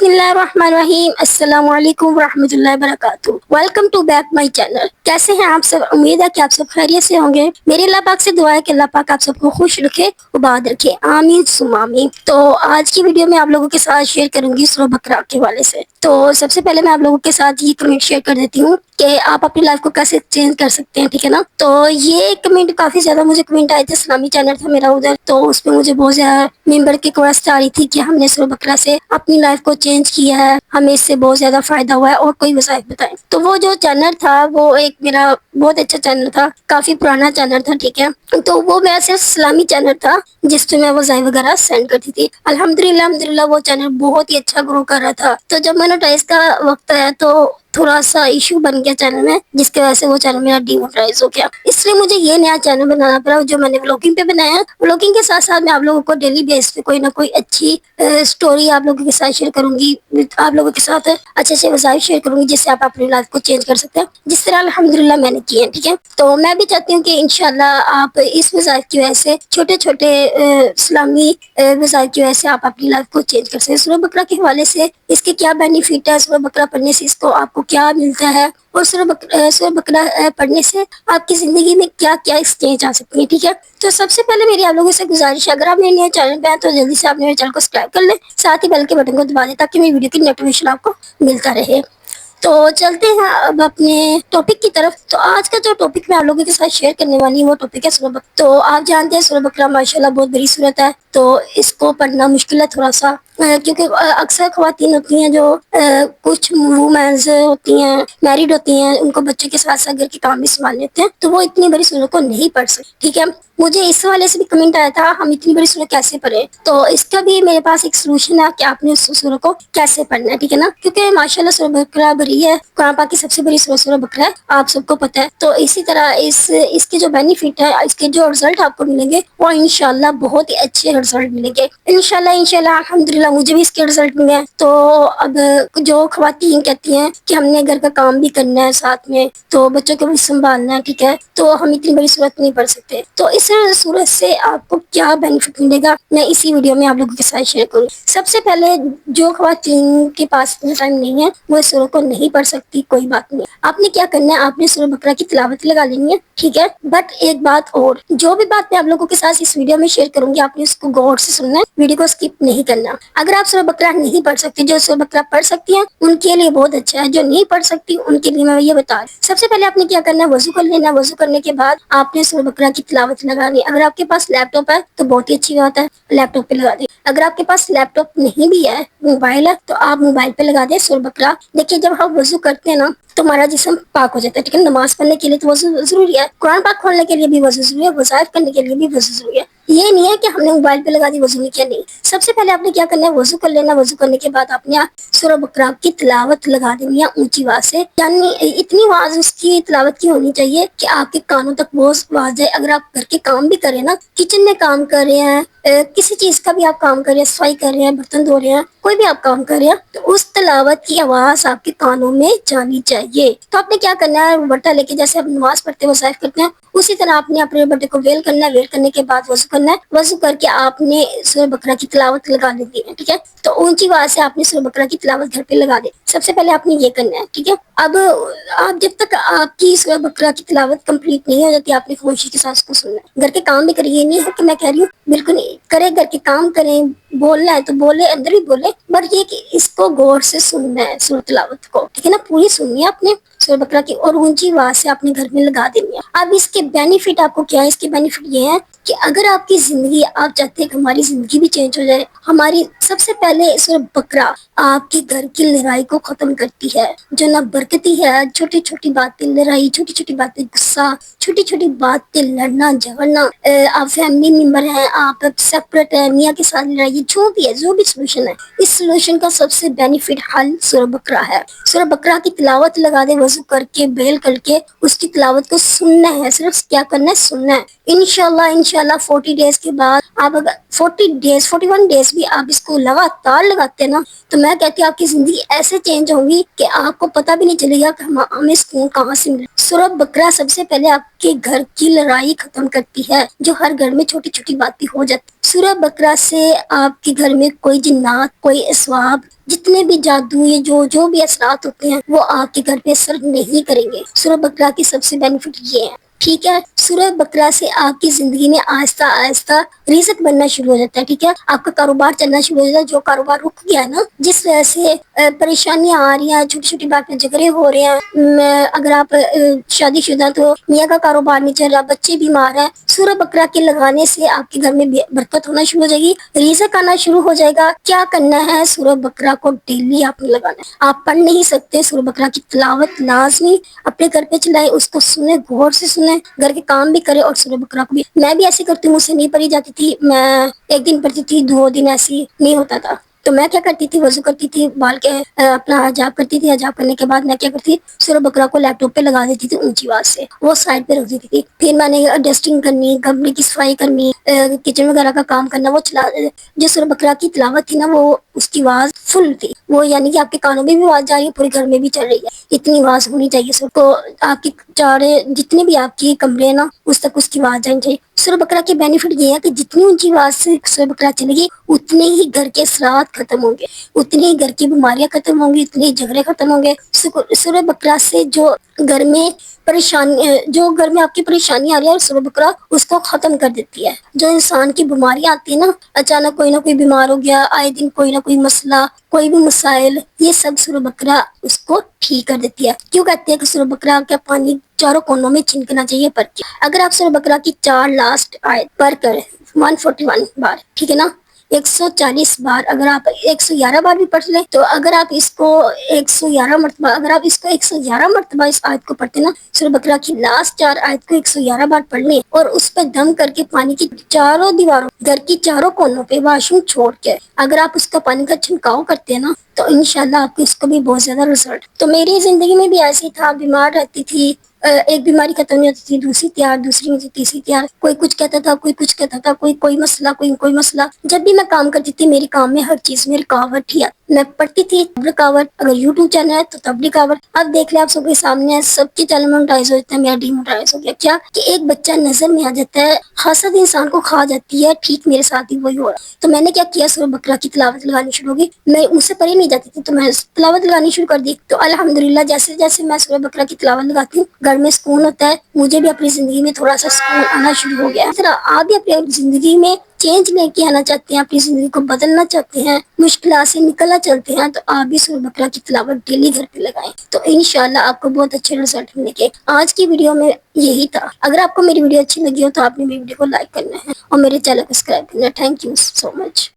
بسم اللہ الرحمن الرحیم، السلام علیکم ورحمۃ اللہ وبرکاتہ۔ Welcome to back my channel. کیسے ہیں آپ سب؟ امید ہے کہ آپ سب خیریت سے ہوں گے۔ میرے اللہ پاک سے دعا ہے کہ اللہ پاک آپ سب کو خوش رکھے، آباد رکھے، آمین ثم آمین۔ تو آج کی ویڈیو میں آپ لوگوں کے ساتھ شیئر کروں گی سورہ بقرہ کے حوالے سے۔ تو سب سے پہلے میں آپ لوگوں کے ساتھ یہ کمنٹ شیئر کر دیتی ہوں کہ آپ اپنی لائف کو کیسے چینج کر سکتے ہیں، ٹھیک ہے نا۔ تو یہ کمنٹ کافی زیادہ مجھے کمنٹ آئے تھے، اسلامی چینل تھا میرا ادھر، تو اس پہ مجھے بہت زیادہ ممبر کی ریکویسٹ آ رہی تھی کہ ہم نے سورہ بقرہ سے اپنی لائف کو چینج کیا ہے، ہمیں اس سے بہت زیادہ فائدہ ہوا ہے اور کوئی وظائف بتائیں۔ تو وہ جو چینل تھا وہ ایک میرا بہت اچھا چینل تھا، کافی پرانا چینل تھا، ٹھیک ہے۔ تو وہ میرا صرف اسلامی چینل تھا جس پہ میں وظائف وغیرہ سینڈ کرتی تھی۔ الحمدللہ وہ چینل بہت ہی اچھا گرو کر رہا تھا۔ تو جب مونیٹائز کا وقت آیا تو تھوڑا سا ایشو بن گیا چینل میں، جس کی وجہ سے وہ چینل میرا ڈی مونیٹائز ہو گیا۔ اس لیے مجھے یہ نیا چینل بنانا پڑا جو میں نے ولاگنگ پہ بنایا ہے۔ ولاگنگ کے ساتھ ساتھ میں آپ لوگوں کو ڈیلی بیس پہ کوئی نہ کوئی اچھی سٹوری آپ لوگوں کے ساتھ شیئر کروں گی، آپ لوگوں کے ساتھ اچھے اچھے وظائف شیئر کروں گی جس سے آپ اپنی لائف کو چینج کر سکتے ہیں، جس طرح الحمدللہ میں نے کیے ہیں، ٹھیک ہے۔ تو میں بھی چاہتی ہوں کہ انشاءاللہ آپ اس وظائف کی وجہ سے چھوٹے چھوٹے اسلامی وظائف کی وجہ سے آپ اپنی لائف کو چینج کر سکیں۔ سورہ بقرہ کے حوالے سے اس کے کیا بینیفٹ ہے، سورہ بقرہ پڑھنے سے اس کو آپ کو کیا ملتا ہے، اور سورہ بقرہ پڑھنے سے آپ کی زندگی میں کیا کیا چینج آ سکتی ہے، ٹھیک ہے۔ تو سب سے پہلے میری آپ لوگوں سے گزارش ہے، اگر آپ میرے نئے چینل پہ ہیں تو جلدی سے آپ میرے چینل کو سبسکرائب کر لیں، ساتھ ہی بیل کے بٹن کو دبا دیں تاکہ میری ویڈیو کی نوٹیفیکیشن آپ کو ملتا رہے۔ تو چلتے ہیں اب اپنے ٹاپک کی طرف۔ تو آج کا جو ٹاپک میں آپ لوگوں کے ساتھ شیئر کرنے والی ہوں وہ ٹاپک ہے سورہ بقرہ۔ تو آپ جانتے ہیں سورہ بقرہ ماشاءاللہ بہت بڑی سورت ہے، تو اس کو پڑھنا مشکل ہے تھوڑا سا، کیونکہ اکثر خواتین ہوتی ہیں جو کچھ وومینز ہوتی ہیں، میرڈ ہوتی ہیں، ان کو بچے کے ساتھ ساتھ گھر کے کام بھی سنبھالنے ہوتے ہیں، تو وہ اتنی بڑی سورت کو نہیں پڑھ سکتی، ٹھیک ہے۔ مجھے اس حوالے سے بھی کمنٹ آیا تھا ہم اتنی بڑی سورت کیسے پڑھیں، تو اس کا بھی میرے پاس ایک سولوشن ہے کہ آپ نے اس سورت کو کیسے پڑھنا ہے، ٹھیک ہے نا۔ کیونکہ ماشاءاللہ سورہ بقرہ بڑی ہے، قرآن پاک کی سب سے بڑی سورہ بقرہ ہے، آپ سب کو پتہ ہے۔ تو اسی طرح اس کے جو بینیفٹ ہے، اس کے جو رزلٹ آپ کو ملیں گے وہ انشاءاللہ بہت ہی اچھے رزلٹ ملیں گے انشاءاللہ الحمدللہ مجھے بھی اس کے رزلٹ ملے ہیں۔ تو اب جو خواتین کہتی ہیں کہ ہم نے گھر کا کام بھی کرنا ہے ساتھ میں، تو بچوں کو بھی سنبھالنا ہے، ٹھیک ہے، تو ہم اتنی بڑی سورت نہیں پڑھ سکتے، تو اس سورت سے آپ کو کیا بینیفٹ ملے گا میں اسی ویڈیو میں آپ لوگوں کے ساتھ شیئر کروں۔ سب سے پہلے جو خواتین کے پاس اتنا ٹائم نہیں ہے وہ اس سورت کو نہیں پڑھ سکتی، کوئی بات نہیں، آپ نے کیا کرنا ہے، آپ نے سورہ بقرہ کی تلاوت لگا لینی ہے، ٹھیک ہے۔ بٹ ایک بات اور، جو بھی بات میں آپ لوگوں کے ساتھ اس ویڈیو میں شیئر کروں گی آپ نے اس کو غور سے سننا ہے، ویڈیو کو اسکپ نہیں کرنا۔ اگر آپ سورہ بقرہ نہیں پڑھ سکتے، جو سورہ بقرہ پڑھ سکتی ہیں ان کے لیے بہت اچھا ہے، جو نہیں پڑھ سکتی ان کے لیے میں یہ بتا رہی ہوں۔ سب سے پہلے آپ نے کیا کرنا ہے، وضو کر لینا، وضو کرنے کے بعد آپ نے سورہ بقرہ کی تلاوت لگانی ہے۔ اگر آپ کے پاس لیپ ٹاپ ہے تو بہت ہی اچھی بات ہے، لیپ ٹاپ پہ لگا دیں۔ اگر آپ کے پاس لیپ ٹاپ نہیں بھی ہے، موبائل ہے، تو آپ موبائل پہ لگا دیں سورہ بقرہ۔ دیکھیے جب ہم وضو کرتے ہیں نا تو ہمارا جسم پاک ہو جاتا ہے، ٹھیک ہے۔ نماز پڑھنے کے لیے تو وضو ضروری ہے، قرآن پاک کھولنے کے لیے بھی وضو ضروری ہے، وظائف کرنے کے لیے بھی وضو ضروری ہے۔ یہ نہیں ہے کہ ہم نے موبائل پہ لگا دی وضو نہیں کیا، نہیں۔ سب سے پہلے آپ نے کیا کرنا ہے، وضو کر لینا، وضو کرنے کے بعد آپ نے سورہ بقرہ کی تلاوت لگا دینی ہے اونچی آواز سے، یعنی اتنی آواز اس کی تلاوت کی ہونی چاہیے کہ آپ کے کانوں تک وہ آواز جائے۔ اگر آپ گھر کے کام بھی کریں نا، کچن میں کام کر رہے ہیں، کسی چیز کا بھی آپ کام کر رہے ہیں، صفائی کر رہے ہیں، برتن دھو رہے ہیں، کوئی بھی آپ کام کر رہے ہیں، تو اس تلاوت کی آواز آپ کے کانوں میں جانی چاہیے۔ تو آپ نے کیا کرنا ہے، بٹا لے کے جیسے آپ نماز پڑھتے ہیں وظائف کرتے ہیں اسی طرح آپ نے اپنے بٹے کو ویل کرنا ہے، ویل کرنے کے بعد وضو کرنا ہے، وضو کر کے آپ نے سورہ بقرہ کی تلاوت لگا دینی ہے، ٹھیک ہے۔ تو اونچی آواز سے آپ نے سورہ بقرہ کی تلاوت گھر پہ لگا دیں، سب سے پہلے آپ نے یہ کرنا ہے، ٹھیک ہے۔ اب آپ جب تک آپ کی سورہ بقرہ کی تلاوت کمپلیٹ نہیں ہو جاتی آپ نے خاموشی کے ساتھ اس کو سننا ہے۔ گھر کے کام بھی کریں، یہ نہیں ہے کہ میں کہہ رہی ہوں بالکل کرے، گھر کے کام کریں، بولنا ہے تو بولے، اندر بھی بولے، بٹ یہ کہ اس کو غور سے سننا ہے سورہ تلاوت کو، ٹھیک ہے نا، پوری سننی ہے آپ نے سورہ بقرہ کی، اور اونچی آواز سے آپ نے گھر میں لگا دینی ہے۔ اب اس کے بینیفٹ آپ کو کیا ہے، اس کے بینیفٹ یہ ہے کہ اگر آپ کی زندگی، آپ چاہتے ہیں کہ ہماری زندگی بھی چینج ہو جائے، ہماری سب سے پہلے سورہ بقرہ آپ کے گھر کی لڑائی کو ختم کرتی ہے، جو نہ برکتی ہے، چھوٹی چھوٹی باتیں لڑائی، چھوٹی چھوٹی باتیں غصہ، چھوٹی چھوٹی باتیں لڑنا جھگڑنا، آپ فیملی ممبر ہیں، آپ سیپریٹ ہیں، میاں کے ساتھ لڑائی، جو بھی ہے، جو بھی سولوشن ہے، اس سولوشن کا سب سے بینیفٹ حل سورہ بقرہ ہے۔ سورہ بقرہ کی تلاوت لگا دے، وضو کر کے بیل کر کے اس کی تلاوت کو سننا ہے، صرف کیا کرنا ہے، سننا ہے۔ انشاءاللہ 40 ڈیز کے بعد آپ اگر 41 ڈیز بھی آپ اس کو لگاتار لگاتے ہیں نا، تو میں کہتی ہوں آپ کی زندگی ایسے چینج ہوگی کہ آپ کو پتہ بھی نہیں چلے گا کہ ہمیں سکون کہاں سے ملے۔ سورہ بقرہ سب سے پہلے آپ کے گھر کی لڑائی ختم کرتی ہے، جو ہر گھر میں چھوٹی چھوٹی باتیں ہو جاتی. سورہ بقرہ سے آپ کے گھر میں کوئی جنات، کوئی اسواب، جتنے بھی جادو یا جو بھی اثرات ہوتے ہیں وہ آپ کے گھر پہ اثر نہیں کریں گے. سورہ بقرہ کی سب سے بینیفٹ یہ ہے. ٹھیک ہے، سورہ بقرہ سے آپ کی زندگی میں آہستہ آہستہ رزق بننا شروع ہو جاتا ہے. ٹھیک ہے، آپ کا کاروبار چلنا شروع ہو جاتا ہے. جو کاروبار رک گیا ہے نا، جس وجہ سے پریشانیاں آ رہی ہیں، چھوٹی چھوٹی بات پہ جھگڑے ہو رہے ہیں، اگر آپ شادی شدہ تو میاں کا کاروبار نہیں چل رہا، بچے بیمار ہیں، سورہ بقرہ کے لگانے سے آپ کے گھر میں برکت ہونا شروع ہو جائے گی، رزق آنا شروع ہو جائے گا. کیا کرنا ہے، سورہ بقرہ کو ڈیلی آپ نے لگانا ہے. آپ پڑھ نہیں سکتے، سورہ بقرہ کی تلاوت لازمی اپنے گھر پہ چلائے، اس کو سنیں، غور سے سنیں، گھر کے کام بھی کرے اور سورہ بقرہ کو بھی. میں بھی ایسے کرتی ہوں، مجھ سے نہیں پڑھی جاتی تھی، میں ایک دن پڑھتی تھی، 2 دن ایسی نہیں ہوتا تھا. تو میں کیا کرتی تھی، وضو کرتی تھی، بال کے اپنا حجاب کرتی تھی، حجاب کرنے کے بعد میں کیا کرتی تھی، سورہ بقرہ کو لیپ ٹاپ پہ لگا دیتی تھی اونچی آواز سے، وہ سائڈ پہ رکھ دیتی تھی. پھر میں نے ڈسٹنگ کرنی، کمرے کی صفائی کرنی، کچن وغیرہ کا کام کرنا، وہ چلا جو سورہ بقرہ کی تلاوت تھی نا، وہ اس کی آواز فل تھی، وہ یعنی کہ آپ کے کانوں میں بھی آواز جا رہی ہے، پورے گھر میں بھی چل رہی ہے، اتنی آواز ہونی چاہیے. سب کو آپ کی چارے جتنے بھی آپ کی کمرے ہیں نا، اس تک اس کی آواز جانی چاہیے. سورہ بقرہ کی بینیفٹ یہ ہے کہ جتنی اونچی آواز سے سورہ بقرہ چلے گی، اتنے ہی گھر کے اثرات ختم ہوں گے، اتنی ہی گھر کی بیماریاں ختم ہوں گی، اتنے ہی جھگڑے ختم ہوں گے. سورہ بقرہ سے جو گھر میں آپ کی پریشانی آ رہی ہے، سورہ بقرہ اس کو ختم کر دیتی ہے. جو انسان کی بیماریاں آتی ہیں نا، اچانک کوئی نہ کوئی بیمار ہو گیا، آئے دن کوئی نہ کوئی مسئلہ، کوئی بھی مسائل، یہ سب سورہ بقرہ اس کو ٹھیک کر دیتی ہے. کیوں کہتے ہیں کہ سورہ بقرہ کا پانی چاروں کونوں میں چھنکنا چاہیے پر کے. اگر آپ سورہ بقرہ کی 4 لاسٹ آیت پر کریں 141 بار، ٹھیک ہے نا، 140 بار، اگر آپ 111 بار بھی پڑھ لیں، تو اگر آپ اس کو 111 مرتبہ، اگر آپ اس کو 111 مرتبہ اس آیت کو پڑھتے نا، سورہ بقرہ کی لاسٹ 4 آیت کو 111 بار پڑھ لیں اور اس پہ دم کر کے پانی کی چاروں دیواروں، گھر کی چاروں کونوں پہ واش روم چھوڑ کے اگر آپ اس کا پانی کا چھنکاؤ کرتے ہیں نا، تو انشاءاللہ آپ کو اس کو بھی بہت زیادہ رزلٹ. تو میری زندگی میں بھی ایسی تھا، بیمار رہتی تھی، ایک بیماری ختم نہیں ہوتی تھی، دوسری تیار، دوسری ہوتی، تیسری تیار، کوئی کچھ کہتا تھا، کوئی کچھ کہتا تھا، کوئی مسئلہ، کوئی مسئلہ. جب بھی میں کام کرتی تھی، میری کام میں ہر چیز میں رکاوٹ ہی آتی. میں پڑھتی تھی تب رکاوٹ، اگر یوٹیوب چینل ہے تو تب رکاوٹ. اب دیکھ لیں آپ سب کے سامنے ہے، سب کے چینل مونٹائز ہو جاتا ہے، میرا ڈی مونٹائز ہو گیا. کیا کہ ایک بچہ نظر میں آ جاتا ہے، حسد انسان کو کھا جاتی ہے. ٹھیک میرے ساتھ ہی وہی ہو رہا. تو میں نے کیا کیا، سورہ بقرہ کی تلاوت لگانی شروع ہوگی. میں اس سے پڑھی نہیں جاتی تھی، تو میں تلاوت لگانی شروع کر دی. تو الحمدللہ جیسے جیسے میں سورہ بقرہ کی تلاوت لگاتی ہوں، گھر میں سکون ہوتا ہے. مجھے بھی اپنی زندگی میں تھوڑا سا سکون آنا شروع ہو گیا ہے. آپ بھی اپنی زندگی میں چینج لے کے آنا چاہتے ہیں، اپنی زندگی کو بدلنا چاہتے ہیں، مشکلات سے نکلنا چاہتے ہیں، تو آپ بھی سورہ بقرہ کی تلاوت ڈیلی گھر پہ لگائیں. تو انشاءاللہ آپ کو بہت اچھے رزلٹ ملیں گے. آج کی ویڈیو میں یہی تھا. اگر آپ کو میری ویڈیو اچھی لگی ہو تو آپ نے میری ویڈیو کو لائک کرنا ہے اور میرے چینل کو سبسکرائب کرنا ہے. Thank you so much.